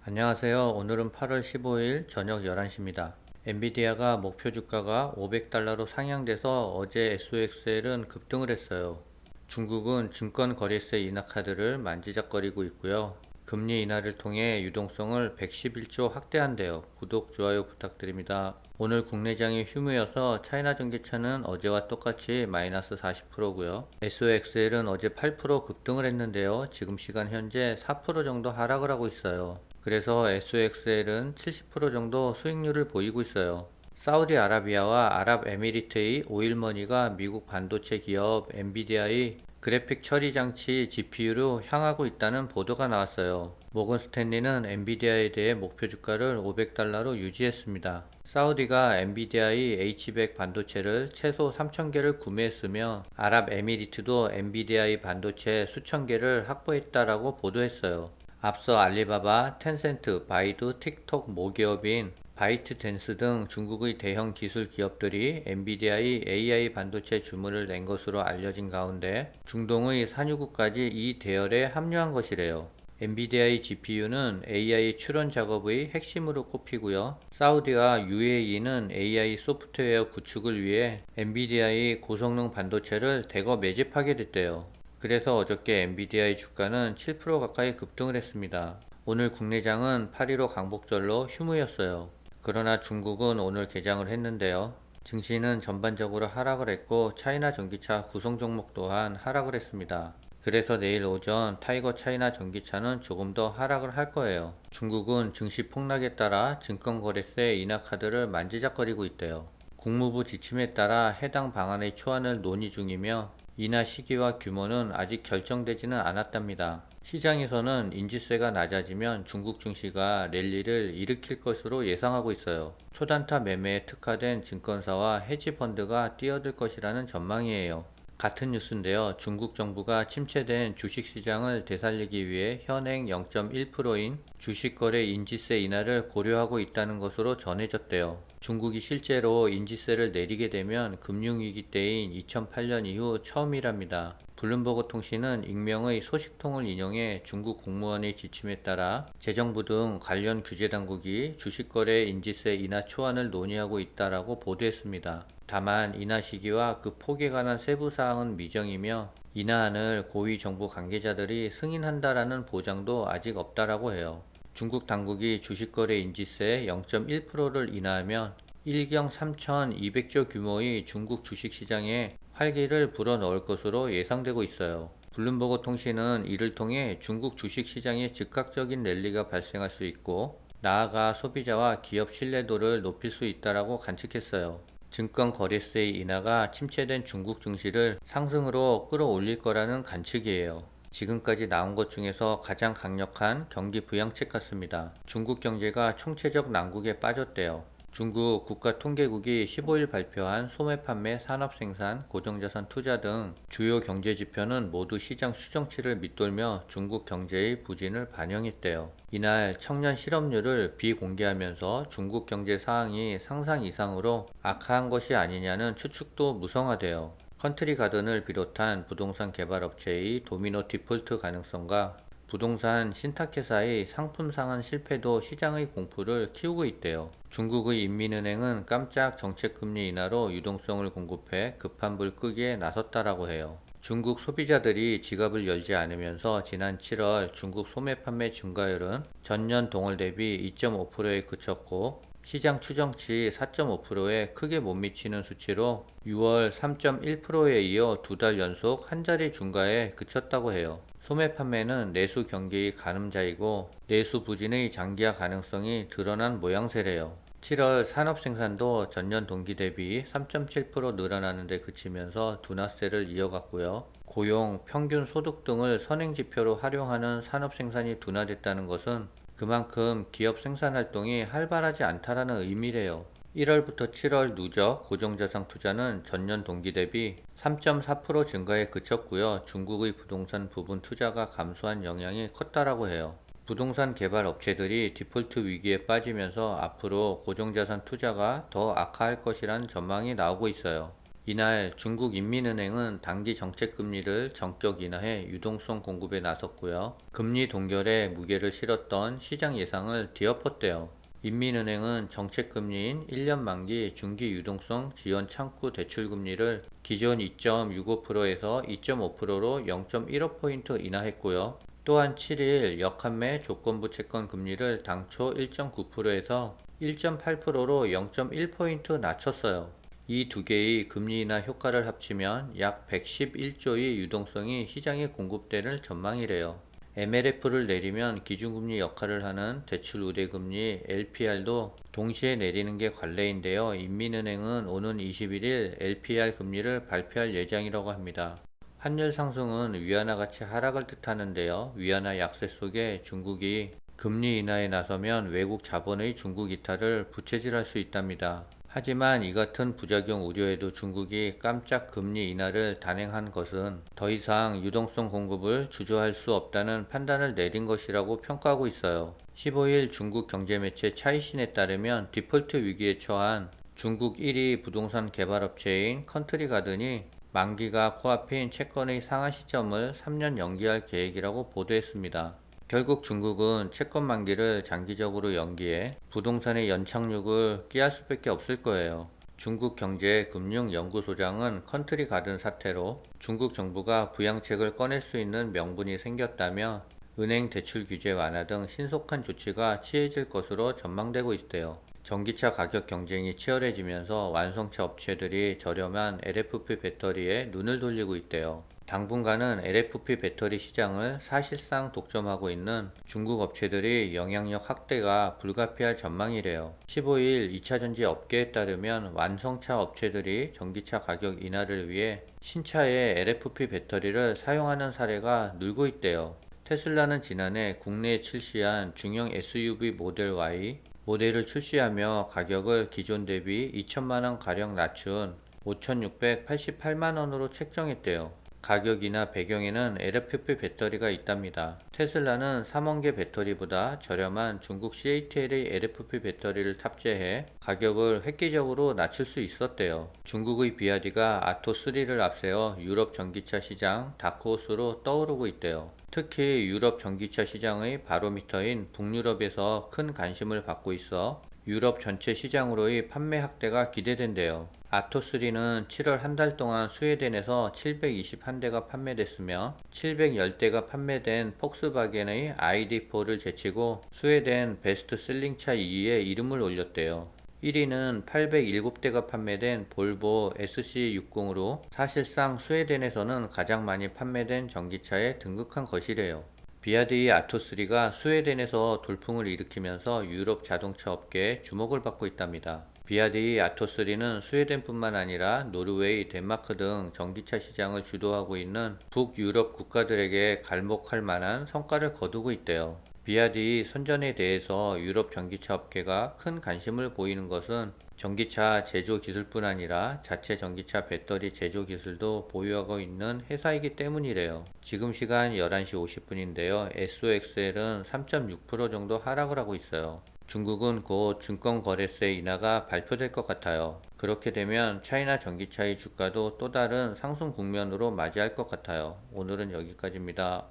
안녕하세요. 오늘은 8월 15일 저녁 11시입니다. 엔비디아가 목표 주가가 500달러로 상향돼서 어제 SOXL은 급등을 했어요. 중국은 증권거래세 인하 카드를 만지작거리고 있고요. 금리 인하를 통해 유동성을 111조 확대한대요. 구독, 좋아요 부탁드립니다. 오늘 국내장이 휴무여서 차이나 전기차는 어제와 똑같이 마이너스 40%고요. SOXL은 어제 8% 급등을 했는데요. 지금 시간 현재 4% 정도 하락을 하고 있어요. 그래서 SOXL은 70% 정도 수익률을 보이고 있어요. 사우디아라비아와 아랍에미리트의 오일머니가 미국 반도체 기업 엔비디아의 그래픽 처리 장치 GPU로 향하고 있다는 보도가 나왔어요. 모건 스탠리는 엔비디아에 대해 목표 주가를 500달러로 유지했습니다. 사우디가 엔비디아의 H100 반도체를 최소 3,000개를 구매했으며 아랍에미리트도 엔비디아의 반도체 수천 개를 확보했다라고 보도했어요. 앞서 알리바바, 텐센트, 바이두, 틱톡 모기업인 바이트댄스 등 중국의 대형 기술 기업들이 엔비디아의 AI 반도체 주문을 낸 것으로 알려진 가운데 중동의 산유국까지 이 대열에 합류한 것이래요. 엔비디아의 GPU는 AI 추론 작업의 핵심으로 꼽히고요. 사우디와 UAE는 AI 소프트웨어 구축을 위해 엔비디아의 고성능 반도체를 대거 매집하게 됐대요. 그래서 어저께 엔비디아의 주가는 7% 가까이 급등을 했습니다. 오늘 국내장은 8.15 강복절로 휴무였어요. 그러나 중국은 오늘 개장을 했는데요. 증시는 전반적으로 하락을 했고 차이나 전기차 구성 종목 또한 하락을 했습니다. 그래서 내일 오전 타이거 차이나 전기차는 조금 더 하락을 할 거예요. 중국은 증시 폭락에 따라 증권거래세 인하 카드를 만지작거리고 있대요. 국무부 지침에 따라 해당 방안의 초안을 논의 중이며 인하 시기와 규모는 아직 결정되지는 않았답니다. 시장에서는 인지세가 낮아지면 중국 증시가 랠리를 일으킬 것으로 예상하고 있어요. 초단타 매매에 특화된 증권사와 헤지펀드가 뛰어들 것이라는 전망이에요. 같은 뉴스인데요. 중국 정부가 침체된 주식시장을 되살리기 위해 현행 0.1%인 주식거래 인지세 인하를 고려하고 있다는 것으로 전해졌대요. 중국이 실제로 인지세를 내리게 되면 금융위기 때인 2008년 이후 처음이랍니다. 블룸버그 통신은 익명의 소식통을 인용해 중국 공무원의 지침에 따라 재정부 등 관련 규제 당국이 주식거래 인지세 인하 초안을 논의하고 있다라고 보도했습니다. 다만 인하 시기와 그 폭에 관한 세부 사항은 미정이며 인하안을 고위 정부 관계자들이 승인한다라는 보장도 아직 없다라고 해요. 중국 당국이 주식거래 인지세 0.1%를 인하하면 일경 3,200조 규모의 중국 주식시장에 활기를 불어넣을 것으로 예상되고 있어요. 블룸버그 통신은 이를 통해 중국 주식시장에 즉각적인 랠리가 발생할 수 있고 나아가 소비자와 기업 신뢰도를 높일 수 있다라고 관측했어요. 증권거래세 인하가 침체된 중국 증시를 상승으로 끌어올릴 거라는 관측이에요. 지금까지 나온 것 중에서 가장 강력한 경기 부양책 같습니다. 중국 경제가 총체적 난국에 빠졌대요. 중국 국가통계국이 15일 발표한 소매 판매, 산업생산, 고정자산 투자 등 주요 경제지표는 모두 시장 추정치를 밑돌며 중국 경제의 부진을 반영했대요. 이날 청년 실업률을 비공개하면서 중국 경제 상황이 상상 이상으로 악화한 것이 아니냐는 추측도 무성화돼요. 컨트리 가든을 비롯한 부동산 개발업체의 도미노 디폴트 가능성과 부동산 신탁회사의 상품 상한 실패도 시장의 공포를 키우고 있대요. 중국의 인민은행은 깜짝 정책금리 인하로 유동성을 공급해 급한 불 끄기에 나섰다라고 해요. 중국 소비자들이 지갑을 열지 않으면서 지난 7월 중국 소매 판매 증가율은 전년 동월 대비 2.5%에 그쳤고 시장 추정치 4.5%에 크게 못 미치는 수치로 6월 3.1%에 이어 두 달 연속 한 자리 중가에 그쳤다고 해요. 소매 판매는 내수 경기의 가늠자이고 내수 부진의 장기화 가능성이 드러난 모양새래요. 7월 산업 생산도 전년 동기 대비 3.7% 늘어나는 데 그치면서 둔화세를 이어갔고요. 고용, 평균 소득 등을 선행지표로 활용하는 산업 생산이 둔화됐다는 것은 그만큼 기업 생산 활동이 활발하지 않다라는 의미래요. 1월부터 7월 누적 고정자산 투자는 전년 동기 대비 3.4% 증가에 그쳤고요. 중국의 부동산 부분 투자가 감소한 영향이 컸다라고 해요. 부동산 개발 업체들이 디폴트 위기에 빠지면서 앞으로 고정자산 투자가 더 악화할 것이라는 전망이 나오고 있어요. 이날 중국인민은행은 단기 정책금리를 전격 인하해 유동성 공급에 나섰고요. 금리 동결에 무게를 실었던 시장 예상을 뒤엎었대요. 인민은행은 정책금리인 1년 만기 중기 유동성 지연 창구 대출금리를 기존 2.65%에서 2.5%로 0.15포인트 인하했고요. 또한 7일 역한매 조건부 채권 금리를 당초 1.9%에서 1.8%로 0.1포인트 낮췄어요. 이 두 개의 금리 인하 효과를 합치면 약 111조의 유동성이 시장에 공급될 전망이래요. MLF를 내리면 기준금리 역할을 하는 대출 우대금리 LPR도 동시에 내리는 게 관례인데요. 인민은행은 오는 21일 LPR 금리를 발표할 예정이라고 합니다. 환율 상승은 위안화 가치 하락을 뜻하는데요. 위안화 약세 속에 중국이 금리 인하에 나서면 외국 자본의 중국 이탈을 부채질할 수 있답니다. 하지만 이 같은 부작용 우려에도 중국이 깜짝 금리 인하를 단행한 것은 더 이상 유동성 공급을 주저할 수 없다는 판단을 내린 것이라고 평가하고 있어요. 15일 중국 경제매체 차이신에 따르면 디폴트 위기에 처한 중국 1위 부동산 개발업체인 컨트리가든이 만기가 코앞인 채권의 상환 시점을 3년 연기할 계획이라고 보도했습니다. 결국 중국은 채권 만기를 장기적으로 연기해 부동산의 연착륙을 끼할 수밖에 없을 거예요. 중국 경제금융연구소장은 컨트리 가든 사태로 중국 정부가 부양책을 꺼낼 수 있는 명분이 생겼다며 은행 대출 규제 완화 등 신속한 조치가 취해질 것으로 전망되고 있대요. 전기차 가격 경쟁이 치열해지면서 완성차 업체들이 저렴한 LFP 배터리에 눈을 돌리고 있대요. 당분간은 LFP 배터리 시장을 사실상 독점하고 있는 중국 업체들이 영향력 확대가 불가피할 전망이래요. 15일 2차전지 업계에 따르면 완성차 업체들이 전기차 가격 인하를 위해 신차에 LFP 배터리를 사용하는 사례가 늘고 있대요. 테슬라는 지난해 국내에 출시한 중형 SUV 모델 Y 모델을 출시하며 가격을 기존 대비 2천만원 가량 낮춘 5,688만원으로 책정했대요. 가격이나 배경에는 LFP 배터리가 있답니다. 테슬라는 3원계 배터리보다 저렴한 중국 CATL의 LFP 배터리를 탑재해 가격을 획기적으로 낮출 수 있었대요. 중국의 비아디가 아토3를 앞세워 유럽 전기차 시장 다크호스로 떠오르고 있대요. 특히 유럽 전기차 시장의 바로미터인 북유럽에서 큰 관심을 받고 있어 유럽 전체 시장으로의 판매 확대가 기대된대요. 아토3는 7월 한 달 동안 스웨덴에서 721대가 판매됐으며 710대가 판매된 폭스바겐의 ID4를 제치고 스웨덴 베스트셀링차 2위에 이름을 올렸대요. 1위는 807대가 판매된 볼보 SC60으로 사실상 스웨덴에서는 가장 많이 판매된 전기차에 등극한 것이래요. 비아드의 아토3가 스웨덴에서 돌풍을 일으키면서 유럽 자동차 업계에 주목을 받고 있답니다. 비아드의 아토3는 스웨덴뿐만 아니라 노르웨이, 덴마크 등 전기차 시장을 주도하고 있는 북유럽 국가들에게 갈목할 만한 성과를 거두고 있대요. 비아드의 선전에 대해서 유럽 전기차 업계가 큰 관심을 보이는 것은 전기차 제조 기술뿐 아니라 자체 전기차 배터리 제조 기술도 보유하고 있는 회사이기 때문이래요. 지금 시간 11시 50분인데요. SOXL은 3.6% 정도 하락을 하고 있어요. 중국은 곧 증권거래세 인하가 발표될 것 같아요. 그렇게 되면 차이나 전기차의 주가도 또 다른 상승 국면으로 맞이할 것 같아요. 오늘은 여기까지입니다.